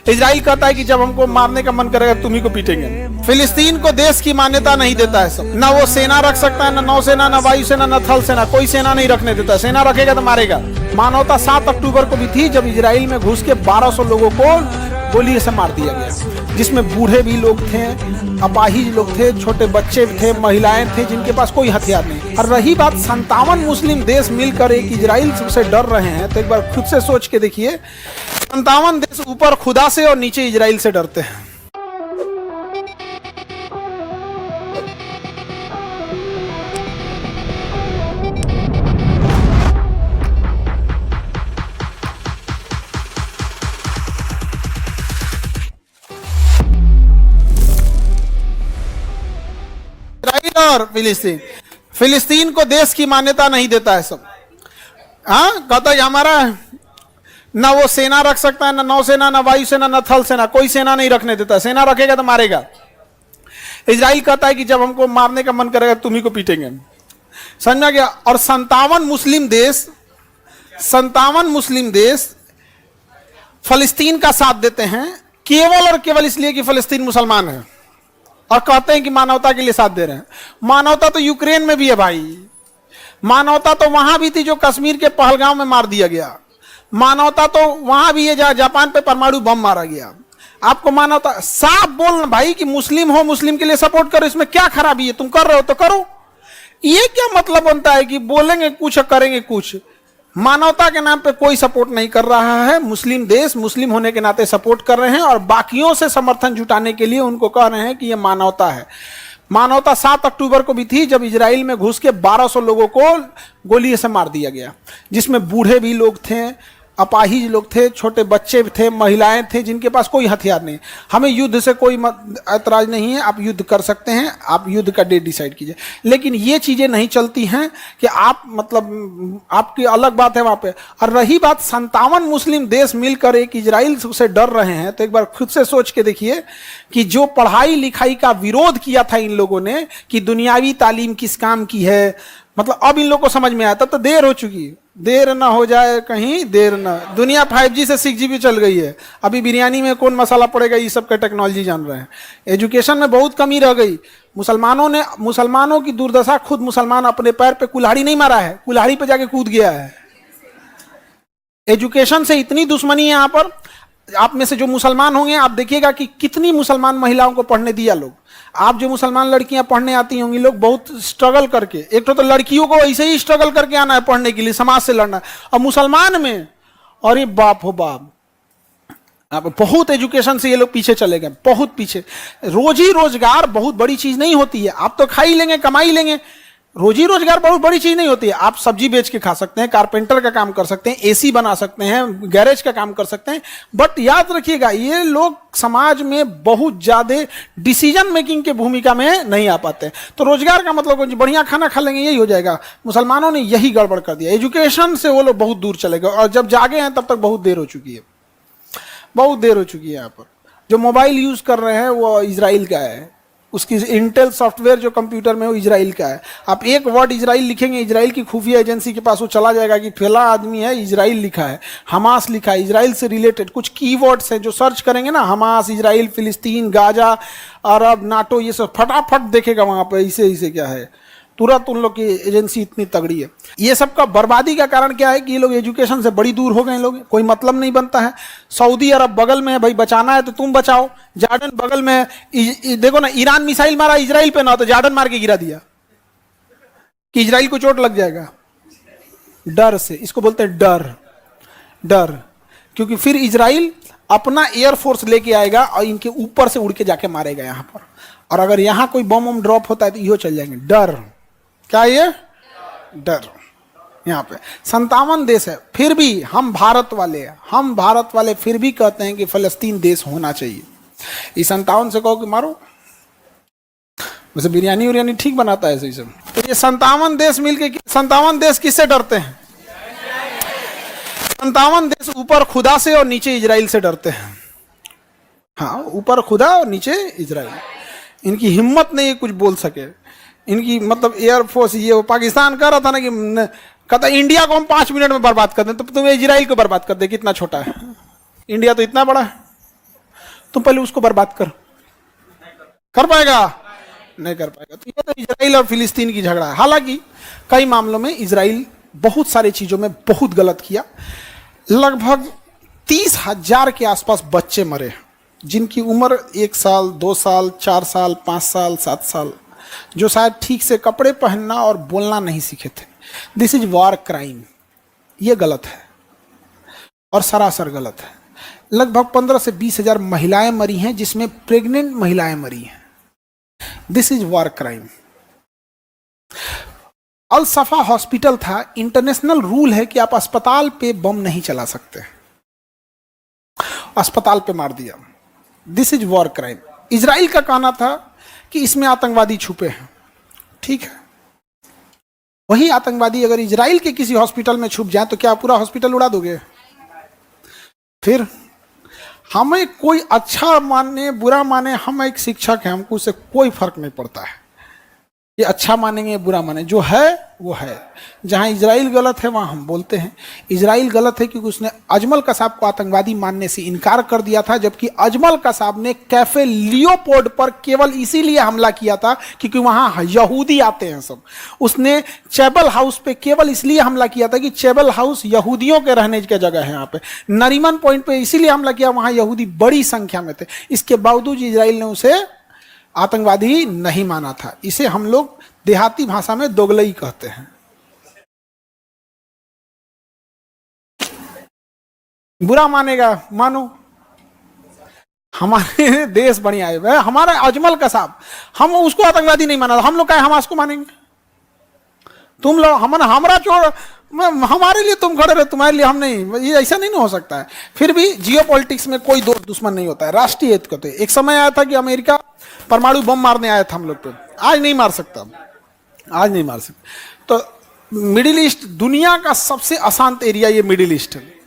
Israel कहता है कि जब हमको मारने का मन करेगा तुम ही को पीटेंगे। फिलिस्तीन को देश की मान्यता नहीं देता है सब, ना वो सेना रख सकता है, ना नौसेना, ना वायुसेना, ना थल सेना, कोई सेना नहीं रखने देता। सेना रखेगा तो मारेगा। मानवता 7 अक्टूबर को भी थी जब इजराइल में घुस के 1200 लोगों को गोली से मार दिया गया, जिसमें बूढ़े भी लोग थे, अपाहिज लोग थे, छोटे बच्चे थे, महिलाएं थे जिनके पास कोई हथियार नहीं। और रही बात 57 मुस्लिम देश मिलकर एक इजराइल से डर रहे हैं, तो एक बार खुद से सोच के देखिए, 57 देश ऊपर खुदा से और नीचे इजराइल से डरते हैं। और फिलिस्तीन को देश की मान्यता नहीं देता है सब। हाँ, कहता है हमारा ना वो सेना रख सकता है, ना नौसेना, ना वायुसेना, ना थल सेना, कोई सेना नहीं रखने देता। सेना रखेगा तो मारेगा। इजराइल कहता है कि जब हमको मारने का मन करेगा तुम ही को पीटेंगे। समझा गया। और 57 मुस्लिम देश फलस्तीन का साथ देते हैं केवल और केवल इसलिए कि फलस्तीन मुसलमान है, और कहते हैं कि मानवता के लिए साथ दे रहे हैं। मानवता तो यूक्रेन में भी है भाई। मानवता तो वहां भी थी जो कश्मीर के पहलगांव में मार दिया गया। मानवता तो वहां भी है जहां जापान पे परमाणु बम मारा गया। आपको मानवता साफ बोलना भाई कि मुस्लिम हो, मुस्लिम के लिए सपोर्ट करो, इसमें क्या खराबी है? तुम कर रहे हो तो करो। ये क्या मतलब बनता है कि बोलेंगे कुछ और करेंगे कुछ? मानवता के नाम पे कोई सपोर्ट नहीं कर रहा है। मुस्लिम देश मुस्लिम होने के नाते सपोर्ट कर रहे हैं और बाकियों से समर्थन जुटाने के लिए उनको कह रहे हैं कि ये मानवता है। मानवता 7 अक्टूबर को भी थी जब इजराइल में घुस के 1200 लोगों को गोली से मार दिया गया, जिसमें बूढ़े भी लोग थे, अपाहिज लोग थे, छोटे बच्चे थे, महिलाएं थे जिनके पास कोई हथियार नहीं। हमें युद्ध से कोई ऐतराज नहीं है, आप युद्ध कर सकते हैं, आप युद्ध का डेट डिसाइड कीजिए, लेकिन ये चीजें नहीं चलती हैं कि आप मतलब आपकी अलग बात है वहां पे। और रही बात 57 मुस्लिम देश मिलकर एक इजराइल से डर रहे हैं, तो एक बार खुद से सोच के देखिए कि जो पढ़ाई लिखाई का विरोध किया था इन लोगों ने कि दुनियावी तालीम किस काम की है, मतलब अब इन लोगों को समझ में आया। तब तो देर हो चुकी है, देर ना हो जाए कहीं, देर ना। दुनिया 5G से 6G चल गई है। अभी बिरयानी में कौन मसाला पड़ेगा, ये सब का टेक्नोलॉजी जान रहे हैं। एजुकेशन में बहुत कमी रह गई। मुसलमानों की दुर्दशा, खुद मुसलमान अपने पैर पे कुल्हाड़ी नहीं मारा है, कुल्हाड़ी पे जाके कूद गया है। एजुकेशन से इतनी दुश्मनी है यहाँ पर। आप में से जो मुसलमान होंगे आप देखिएगा कि कितनी मुसलमान महिलाओं को पढ़ने दिया लोग। आप जो मुसलमान लड़कियां पढ़ने आती होंगी, लोग बहुत स्ट्रगल करके, एक तो लड़कियों को ऐसे ही स्ट्रगल करके आना है पढ़ने के लिए, समाज से लड़ना। और मुसलमान में, अरे बाप हो बाप, आप बहुत एजुकेशन से ये लोग पीछे चले गए, बहुत पीछे। रोजी रोजगार बहुत बड़ी चीज नहीं होती है। आप तो खा ही लेंगे, कमा ही लेंगे। रोजी रोजगार बहुत बड़ी चीज नहीं होती है। आप सब्जी बेच के खा सकते हैं, कारपेंटर का काम कर सकते हैं, एसी बना सकते हैं, गैरेज का काम कर सकते हैं। बट याद रखिएगा, ये लोग समाज में बहुत ज्यादा डिसीजन मेकिंग के भूमिका में नहीं आ पाते। तो रोजगार का मतलब बढ़िया खाना खा लेंगे, यही हो जाएगा। मुसलमानों ने यही गड़बड़ कर दिया। एजुकेशन से वो लोग बहुत दूर चले गए, और जब जागे हैं तब तक बहुत देर हो चुकी है, बहुत देर हो चुकी है। यहाँ पर जो मोबाइल यूज कर रहे हैं वो इजराइल का है, उसकी इंटेल सॉफ्टवेयर जो कंप्यूटर में वो इजराइल का है। आप एक वर्ड इजराइल लिखेंगे, इजराइल की खुफिया एजेंसी के पास वो चला जाएगा कि फला आदमी है, इजराइल लिखा है, हमास लिखा है, इजराइल से रिलेटेड कुछ कीवर्ड्स हैं जो सर्च करेंगे ना, हमास, इजराइल, फिलिस्तीन, गाजा, अरब, नाटो, ये सब फटाफट देखेगा वहां पे इसे क्या है। तुरंत उन लोग की एजेंसी इतनी तगड़ी है। ये सब का बर्बादी का कारण क्या है कि ये लोग एजुकेशन से बड़ी दूर हो गए। लोग कोई मतलब नहीं बनता है। सऊदी अरब बगल में है भाई, बचाना है तो तुम बचाओ। जॉर्डन बगल में है, देखो ना, ईरान मिसाइल मारा इजराइल पे ना, तो जॉर्डन मार के गिरा दिया कि इजराइल को चोट लग जाएगा। डर से, इसको बोलते हैं डर, क्योंकि फिर इजराइल अपना एयरफोर्स लेके आएगा और इनके ऊपर से उड़ के जाके मारेगा यहाँ पर। और अगर यहाँ कोई बम ड्रॉप होता है तो इहो चल जाएंगे। डर, क्या ये डर? यहाँ पे 57 देश है, फिर भी हम भारत वाले फिर भी कहते हैं कि फलस्तीन देश होना चाहिए। इस 57 से कहो कि मारो, वैसे बिरयानी ठीक बनाता है ऐसे ही सब। तो ये 57 देश मिलके, 57 देश किससे डरते हैं? 57 देश ऊपर खुदा से और नीचे इजराइल से डरते हैं। हाँ, ऊपर खुदा और नीचे इजराइल। इनकी हिम्मत नहीं है कुछ बोल सके। इनकी मतलब एयरफोर्स, ये पाकिस्तान कह रहा था ना कि कहता इंडिया को हम 5 मिनट में बर्बाद कर दें, तो तुम्हें इजराइल को बर्बाद कर दे। कितना छोटा है इंडिया, तो इतना बड़ा है। तुम पहले उसको बर्बाद कर पाएगा? नहीं कर पाएगा। तो ये तो इजराइल और फिलिस्तीन की झगड़ा है। हालांकि कई मामलों में इजराइल बहुत सारी चीजों में बहुत गलत किया। लगभग 30,000 के आसपास बच्चे मरे जिनकी उम्र 1 साल, 2 साल, 4 साल, 5 साल, 7 साल, जो शायद ठीक से कपड़े पहनना और बोलना नहीं सीखे थे। This is war crime. ये गलत है और सरासर गलत है। लगभग 15 से 20,000 महिलाएं मरी हैं, जिसमें प्रेग्नेंट महिलाएं मरी हैं। This is war crime. Al Safa hospital था, इंटरनेशनल रूल है कि आप अस्पताल पे बम नहीं चला सकते, अस्पताल पे मार दिया। This is war crime. Israel का कहना था कि इसमें आतंकवादी छुपे हैं। ठीक है, वही आतंकवादी अगर इजराइल के किसी हॉस्पिटल में छुप जाए तो क्या पूरा हॉस्पिटल उड़ा दोगे? फिर हमें कोई अच्छा माने बुरा माने, हम एक शिक्षक हैं, हमको उससे कोई फर्क नहीं पड़ता है। ये अच्छा मानेंगे बुरा माने, जो है वो है। जहां इजराइल गलत है वहां हम बोलते हैं इजराइल गलत है, क्योंकि उसने अजमल कसाब को आतंकवादी मानने से इनकार कर दिया था, जबकि अजमल कसाब ने कैफे लियोपोल्ड पर केवल इसीलिए हमला किया था क्योंकि वहां यहूदी आते हैं सब। उसने चैबल हाउस पे केवल इसलिए हमला किया था कि चैबल हाउस यहूदियों के रहने की जगह है। यहाँ पे नरीमन पॉइंट पे इसीलिए हमला किया, वहां यहूदी बड़ी संख्या में थे। इसके बावजूद इजराइल ने उसे आतंकवादी नहीं माना था। इसे हम लोग देहाती भाषा में दोगलई कहते हैं। बुरा मानेगा मानो, हमारे देश बढ़िया है। हमारा अजमल कसाब, हम उसको आतंकवादी नहीं माना, हम लोग क्या हमास को मानेंगे? तुम लोग हमारा छोड़, हमारे लिए तुम खड़े रहे, तुम्हारे लिए हम नहीं। ये ऐसा नहीं ना हो सकता है। फिर भी जियोपॉलिटिक्स में कोई दोस्त दुश्मन नहीं होता है, राष्ट्रीय हित कहते हैं। एक समय आया था कि अमेरिका परमाणु बम मारने आया था हम लोग पे, आज नहीं मार सकता, आज नहीं मार सकता। तो मिडिल ईस्ट दुनिया का सबसे अशांत एरिया ये मिडिल ईस्ट है।